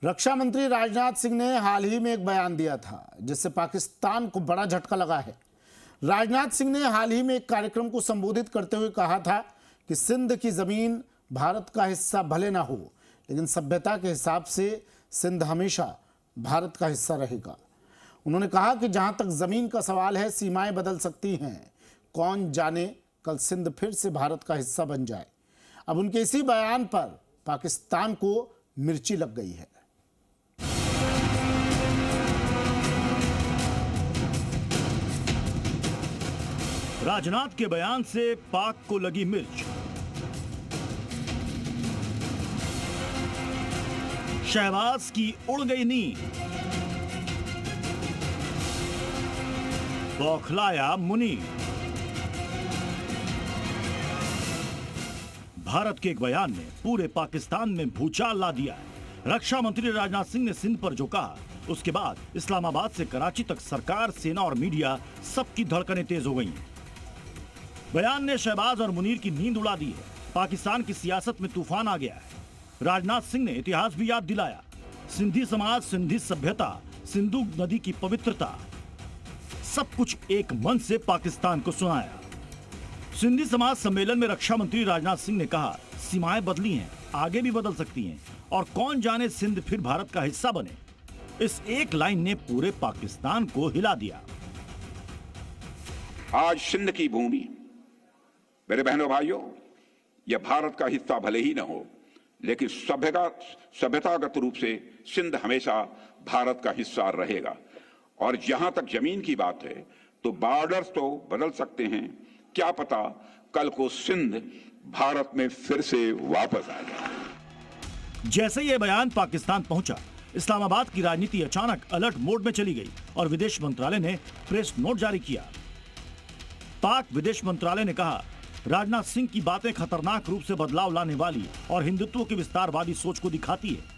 रक्षा मंत्री राजनाथ सिंह ने हाल ही में एक बयान दिया था जिससे पाकिस्तान को बड़ा झटका लगा है। राजनाथ सिंह ने हाल ही में एक कार्यक्रम को संबोधित करते हुए कहा था कि सिंध की जमीन भारत का हिस्सा भले ना हो, लेकिन सभ्यता के हिसाब से सिंध हमेशा भारत का हिस्सा रहेगा। उन्होंने कहा कि जहां तक जमीन का सवाल है, सीमाएं बदल सकती हैं, कौन जाने कल सिंध फिर से भारत का हिस्सा बन जाए। अब उनके इसी बयान पर पाकिस्तान को मिर्ची लग गई है। राजनाथ के बयान से पाक को लगी मिर्च। शहबाज की उड़ गई नींद, बौखलाया मुनीर। भारत के एक बयान ने पूरे पाकिस्तान में भूचाल ला दिया है। रक्षा मंत्री राजनाथ सिंह ने सिंध पर जो कहा, उसके बाद इस्लामाबाद से कराची तक सरकार, सेना और मीडिया सबकी धड़कनें तेज हो गई हैं। बयान ने शहबाज और मुनीर की नींद उड़ा दी है। पाकिस्तान की सियासत में तूफान आ गया है। राजनाथ सिंह ने इतिहास भी याद दिलाया। सिंधी समाज, सिंधी सभ्यता, सिंधु नदी की पवित्रता, सब कुछ एक मन से पाकिस्तान को सुनाया। सिंधी समाज सम्मेलन में रक्षा मंत्री राजनाथ सिंह ने कहा, सीमाएं बदली हैं, आगे भी बदल सकती हैं और कौन जाने सिंध फिर भारत का हिस्सा बने। इस एक लाइन ने पूरे पाकिस्तान को हिला दिया। आज सिंध की भूमि, मेरे बहनों भाइयों, यह भारत का हिस्सा भले ही न हो, लेकिन सभ्यतागत रूप से सिंध हमेशा भारत का हिस्सा रहेगा। और जहां तक जमीन की बात है तो बॉर्डर्स तो बदल सकते हैं, क्या पता कल को सिंध भारत में फिर से वापस आ जाए। जैसे यह बयान पाकिस्तान पहुंचा, इस्लामाबाद की राजनीति अचानक अलर्ट मोड में चली गई और विदेश मंत्रालय ने प्रेस नोट जारी किया। पाक विदेश मंत्रालय ने कहा, राजनाथ सिंह की बातें खतरनाक रूप से बदलाव लाने वाली और हिंदुत्व की विस्तारवादी सोच को दिखाती है।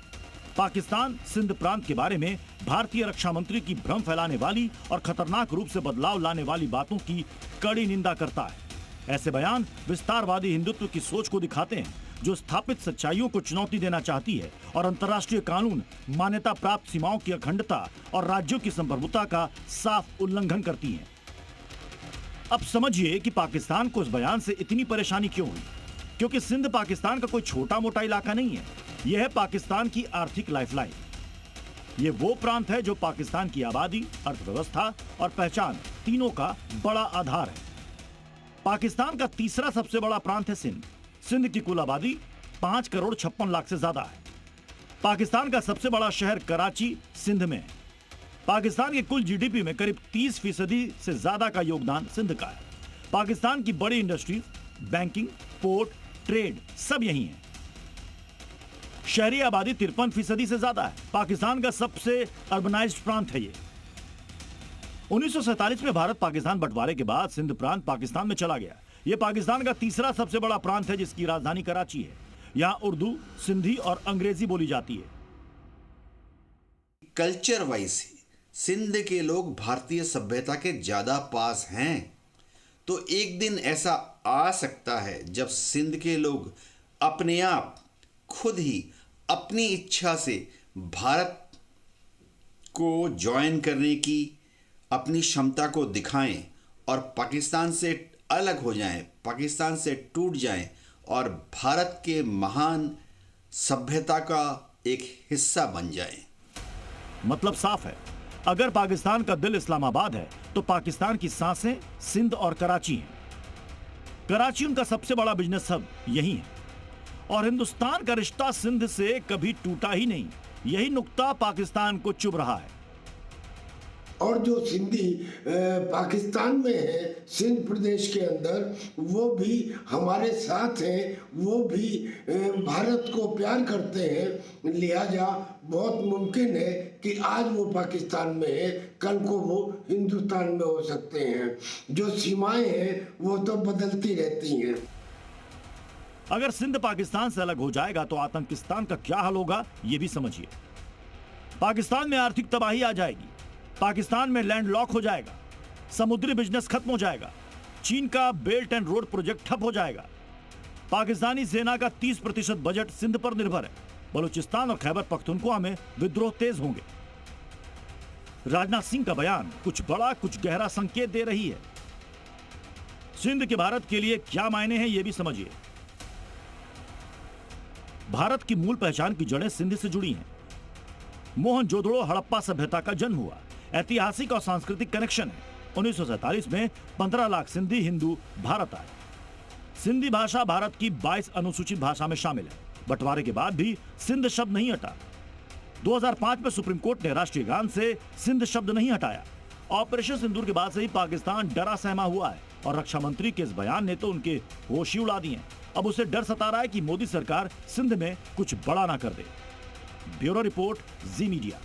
पाकिस्तान सिंध प्रांत के बारे में भारतीय रक्षा मंत्री की भ्रम फैलाने वाली और खतरनाक रूप से बदलाव लाने वाली बातों की कड़ी निंदा करता है। ऐसे बयान विस्तारवादी हिंदुत्व की सोच को दिखाते हैं, जो स्थापित सच्चाइयों को चुनौती देना चाहती है और अंतर्राष्ट्रीय कानून, मान्यता प्राप्त सीमाओं की अखंडता और राज्यों की संप्रभुता का साफ उल्लंघन करती है। अब समझिए कि पाकिस्तान को इस बयान से इतनी परेशानी क्यों हुई। क्योंकि सिंध पाकिस्तान का कोई छोटा मोटा इलाका नहीं है, यह है पाकिस्तान की आर्थिक लाइफलाइन। यह वो प्रांत है जो पाकिस्तान की आबादी, अर्थव्यवस्था और पहचान तीनों का बड़ा आधार है। पाकिस्तान का तीसरा सबसे बड़ा प्रांत है सिंध। सिंध की कुल आबादी 5,56,00,000 से ज्यादा है। पाकिस्तान का सबसे बड़ा शहर कराची सिंध में है। पाकिस्तान के कुल जीडीपी में करीब 30% से ज्यादा का योगदान सिंध का है। पाकिस्तान की बड़ी इंडस्ट्रीज, बैंकिंग, पोर्ट, ट्रेड सब यही है। शहरी आबादी 53% से ज्यादा है। पाकिस्तान का सबसे अर्बनाइज्ड प्रांत है ये। 1947 में भारत पाकिस्तान बंटवारे के बाद सिंध प्रांत पाकिस्तान में चला गया। यह पाकिस्तान का तीसरा सबसे बड़ा प्रांत है, जिसकी राजधानी कराची है। यहां उर्दू, सिंधी और अंग्रेजी बोली जाती है। कल्चर वाइज सिंध के लोग भारतीय सभ्यता के ज़्यादा पास हैं, तो एक दिन ऐसा आ सकता है जब सिंध के लोग अपने आप खुद ही अपनी इच्छा से भारत को ज्वाइन करने की अपनी क्षमता को दिखाएं और पाकिस्तान से अलग हो जाएं, पाकिस्तान से टूट जाएं और भारत के महान सभ्यता का एक हिस्सा बन जाएं। मतलब साफ है, अगर पाकिस्तान का दिल इस्लामाबाद है तो पाकिस्तान की सांसें सिंध और कराची हैं। कराची उनका सबसे बड़ा बिजनेस हब यही है और हिंदुस्तान का रिश्ता सिंध से कभी टूटा ही नहीं। यही नुक्ता पाकिस्तान को चुभ रहा है। और जो सिंधी पाकिस्तान में है, सिंध प्रदेश के अंदर, वो भी हमारे साथ हैं, वो भी भारत को प्यार करते हैं। लिहाजा बहुत मुमकिन है कि आज वो पाकिस्तान में है, कल को वो हिंदुस्तान में हो सकते हैं। जो सीमाएं हैं वो तो बदलती रहती हैं। अगर सिंध पाकिस्तान से अलग हो जाएगा तो आतंकिस्तान का क्या हाल होगा, ये भी समझिए। पाकिस्तान में आर्थिक तबाही आ जाएगी। पाकिस्तान में लैंड लॉक हो जाएगा। समुद्री बिजनेस खत्म हो जाएगा। चीन का बेल्ट एंड रोड प्रोजेक्ट ठप हो जाएगा। पाकिस्तानी सेना का 30% बजट सिंध पर निर्भर है। बलूचिस्तान और खैबर पख्तूनख्वा में विद्रोह तेज होंगे। राजनाथ सिंह का बयान कुछ बड़ा कुछ गहरा संकेत दे रही है। सिंध के भारत के लिए क्या मायने हैं, यह भी समझिए। भारत की मूल पहचान की जड़ें सिंध से जुड़ी हैं। मोहनजोदड़ो हड़प्पा सभ्यता का जन्म हुआ, ऐतिहासिक और सांस्कृतिक कनेक्शन है। 1947 में 15 लाख सिंधी हिंदू भारत आए। सिंधी भाषा भारत की 22 अनुसूचित भाषा में शामिल है। बंटवारे के बाद भी सिंध शब्द नहीं हटा। 2005 में सुप्रीम कोर्ट ने राष्ट्रीय गान से सिंध शब्द नहीं हटाया। ऑपरेशन सिंदूर के बाद से ही पाकिस्तान डरा सहमा हुआ है और रक्षा मंत्री के इस बयान ने तो उनके होश ही उड़ा दिए। अब उसे डर सता रहा है कि मोदी सरकार सिंध में कुछ बड़ा ना कर दे। ब्यूरो रिपोर्ट, जी मीडिया।